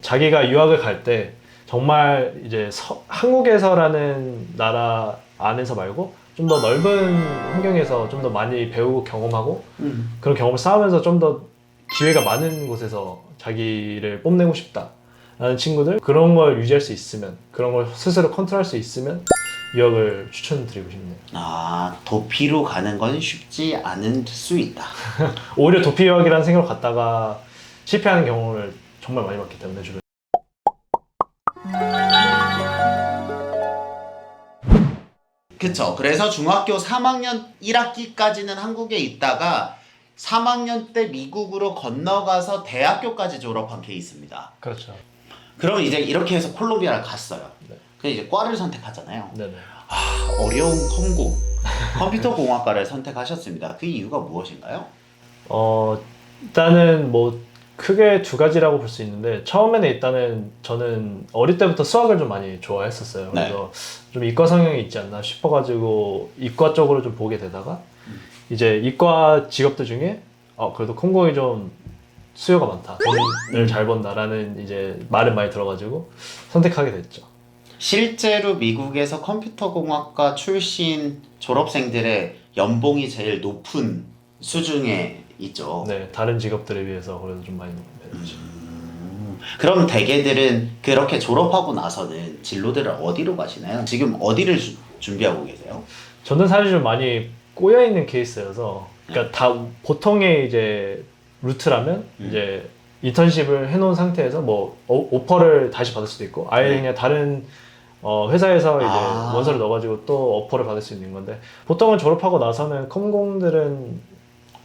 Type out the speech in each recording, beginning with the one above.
자기가 유학을 갈 때 정말 이제 한국에서라는 나라 안에서 말고 좀 더 넓은 환경에서 좀 더 많이 배우고 경험하고 그런 경험을 쌓으면서 좀 더 기회가 많은 곳에서 자기를 뽐내고 싶다 라는 친구들, 그런 걸 유지할 수 있으면, 그런 걸 스스로 컨트롤할 수 있으면 유학을 추천드리고 싶네요. 아, 도피로 가는 건 쉽지 않을 수 있다. 오히려 도피 유학이라는 생각을 갖다가 실패하는 경우를 정말 많이 봤기 때문에 주변에. 그쵸. 그래서 중학교 3학년 1학기까지는 한국에 있다가 3학년 때 미국으로 건너가서 대학교까지 졸업한 케이스입니다. 그렇죠. 그럼 이제 이렇게 해서 콜롬비아를 갔어요. 네. 그래서 이제 과를 선택하잖아요. 네네. 어려운 컴퓨터 공학과를 선택하셨습니다. 그 이유가 무엇인가요? 일단은 뭐 크게 두 가지라고 볼 수 있는데, 처음에는 일단은 저는 어릴 때부터 수학을 좀 많이 좋아했었어요. 네. 그래서 좀 이과 성향이 있지 않나 싶어가지고 이과 쪽으로 좀 보게 되다가 이제 이과 직업들 중에 그래도 컴공이 좀 수요가 많다, 돈을 잘 번다라는 이제 말을 많이 들어가지고 선택하게 됐죠. 실제로 미국에서 컴퓨터공학과 출신 졸업생들의 연봉이 제일 높은 수준에 있죠. 네, 다른 직업들에 비해서 그래도 좀 많이 높은 편이죠. 그럼 대개들은 그렇게 졸업하고 나서는 진로들을 어디로 가시나요? 지금 어디를 준비하고 계세요? 저는 사실 좀 많이 꼬여 있는 케이스여서, 그러니까 다 보통의 이제 루트라면 이제 인턴십을 해놓은 상태에서 뭐 오퍼를 다시 받을 수도 있고, 아예 그냥 다른 회사에서 이제 원서를 넣어가지고 또 오퍼를 받을 수 있는 건데, 보통은 졸업하고 나서는 컴공들은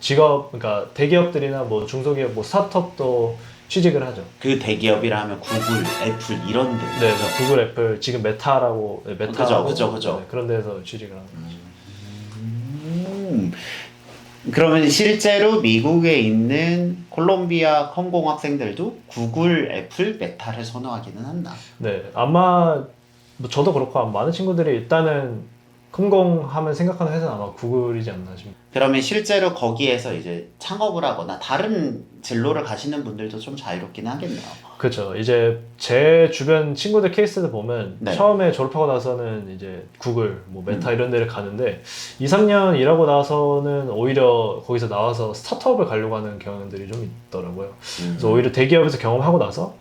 그러니까 대기업들이나 뭐 중소기업, 뭐 스타트업도 취직을 하죠. 그 대기업이라 하면 구글, 애플 이런 데. 네, 구글, 애플, 지금 메타라고, 메타라고 그죠. 네, 그런 데서 취직을 하는 거죠. 그러면 실제로 미국에 있는 콜롬비아 컴공 학생들도 구글, 애플, 메타를 선호하기는 한다. 네, 아마 뭐 저도 그렇고 많은 친구들이 일단은 컴공하면 생각하는 회사는 아마 구글이지 않나 싶습니다. 그러면 실제로 거기에서 이제 창업을 하거나 다른 진로를 가시는 분들도 좀 자유롭긴 하겠네요. 그렇죠. 이제 제 주변 친구들 케이스를 보면 네. 처음에 졸업하고 나서는 이제 구글, 뭐 메타 이런 데를 가는데 2, 3년 일하고 나서는 오히려 거기서 나와서 스타트업을 가려고 하는 경향들이 좀 있더라고요. 그래서 오히려 대기업에서 경험하고 나서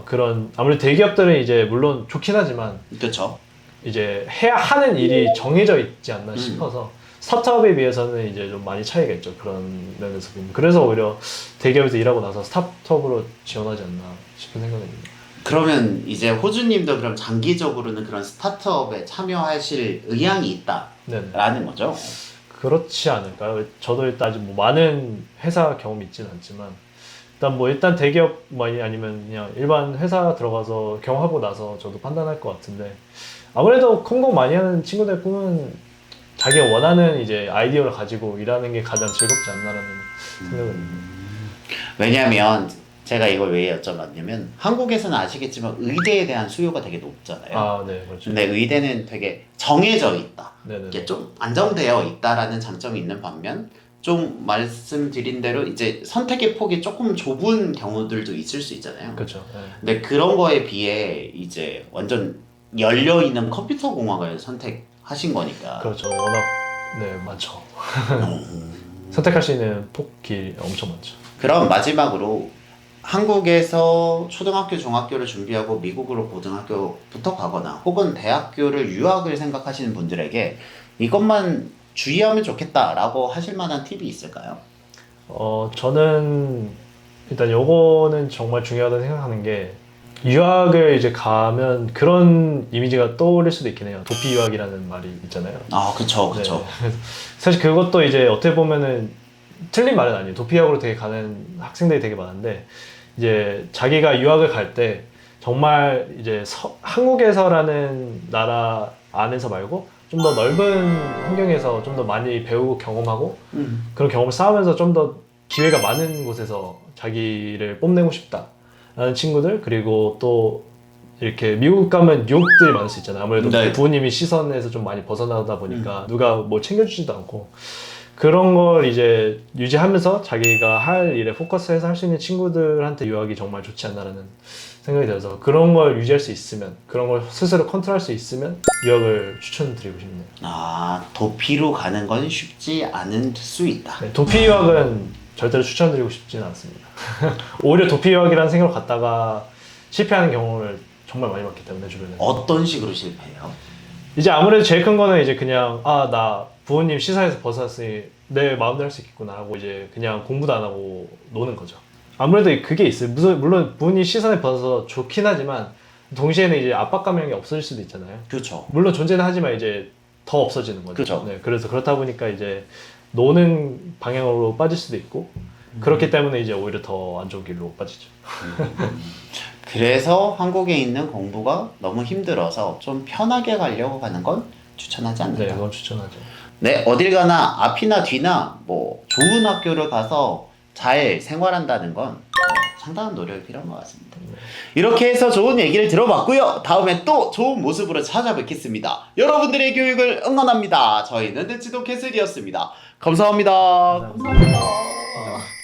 그런, 아무래도 대기업들은 이제 물론 좋긴 하지만 그렇죠. 이제 해야 하는 일이 정해져 있지 않나 싶어서 스타트업에 비해서는 이제 좀 많이 차이가 있죠. 그런 면에서 보면. 그래서 오히려 대기업에서 일하고 나서 스타트업으로 지원하지 않나 싶은 생각입니다. 그러면 이제 호주님도 그럼 장기적으로는 그런 스타트업에 참여하실 의향이 있다라는 네네. 거죠? 그렇지 않을까요? 저도 일단 아직 뭐 많은 회사 경험이 있지는 않지만 일단 대기업 아니면 그냥 일반 회사 들어가서 경험하고 나서 저도 판단할 것 같은데, 아무래도 컴공 많이 하는 친구들 꿈은 자기가 원하는 이제 아이디어를 가지고 일하는 게 가장 즐겁지 않나라는 생각을 합니다. 왜냐면 제가 이걸 왜 여쭤봤냐면 한국에서는 아시겠지만 의대에 대한 수요가 되게 높잖아요. 네, 그렇죠. 근데 의대는 되게 정해져 있다. 네네. 이게 좀 안정되어 있다라는 장점이 있는 반면 좀 말씀드린 대로 이제 선택의 폭이 조금 좁은 경우들도 있을 수 있잖아요. 그렇죠. 네. 근데 그런 거에 비해 이제 완전 열려 있는 컴퓨터 공학을 선택하신 거니까. 그렇죠. 워낙 많죠. 선택할 수 있는 폭이 엄청 많죠. 그럼 마지막으로 한국에서 초등학교, 중학교를 준비하고 미국으로 고등학교부터 가거나 혹은 대학교를 유학을 생각하시는 분들에게 이것만 주의하면 좋겠다라고 하실 만한 팁이 있을까요? 저는 일단 요거는 정말 중요하다고 생각하는 게, 유학을 이제 가면 그런 이미지가 떠오를 수도 있긴 해요. 도피 유학이라는 말이 있잖아요. 그쵸. 네. 사실 그것도 이제 어떻게 보면은 틀린 말은 아니에요. 도피 유학으로 되게 가는 학생들이 되게 많은데, 이제 자기가 유학을 갈 때 정말 이제 한국에서라는 나라 안에서 말고 좀 더 넓은 환경에서 좀 더 많이 배우고 경험하고 그런 경험을 쌓으면서 좀 더 기회가 많은 곳에서 자기를 뽐내고 싶다 라는 친구들, 그리고 또 이렇게 미국 가면 유혹들이 많을 수 있잖아요. 아무래도 네. 부모님이 시선에서 좀 많이 벗어나다 보니까 누가 뭘 챙겨주지도 않고, 그런 걸 이제 유지하면서 자기가 할 일에 포커스해서 할 수 있는 친구들한테 유학이 정말 좋지 않나라는 생각이 들어서 그런 걸 유지할 수 있으면, 그런 걸 스스로 컨트롤할 수 있으면 유학을 추천드리고 싶네요. 아, 도피로 가는 건 쉽지 않을 수 있다. 네, 도피 유학은 절대로 추천드리고 싶지는 않습니다. 오히려 도피 유학이라는 생각을 갖다가 실패하는 경우를 정말 많이 봤기 때문에 주변에. 어떤 식으로 실패해요? 이제 아무래도 제일 큰 거는 이제 그냥 나 부모님 시사에서 벗어났으니 내 마음대로 할 수 있겠구나 하고 이제 그냥 공부도 안 하고 노는 거죠. 아무래도 그게 있어요. 물론 부모님 시선에 벗어서 좋긴 하지만 동시에는 이제 압박감이 없어질 수도 있잖아요. 그렇죠. 물론 존재는 하지만 이제 더 없어지는 거죠. 그렇죠. 네, 그래서 그렇다 보니까 이제 노는 방향으로 빠질 수도 있고 그렇기 때문에 이제 오히려 더 안 좋은 길로 빠지죠. 그래서 한국에 있는 공부가 너무 힘들어서 좀 편하게 가려고 가는 건 추천하지 않는다. 네, 그건 추천하죠. 네, 어딜 가나 앞이나 뒤나 뭐 좋은 학교를 가서 잘 생활한다는 건 상당한 노력이 필요한 것 같습니다. 이렇게 해서 좋은 얘기를 들어봤고요. 다음에 또 좋은 모습으로 찾아뵙겠습니다. 여러분들의 교육을 응원합니다. 저희는 지도 캐슬이었습니다. 감사합니다. 감사합니다.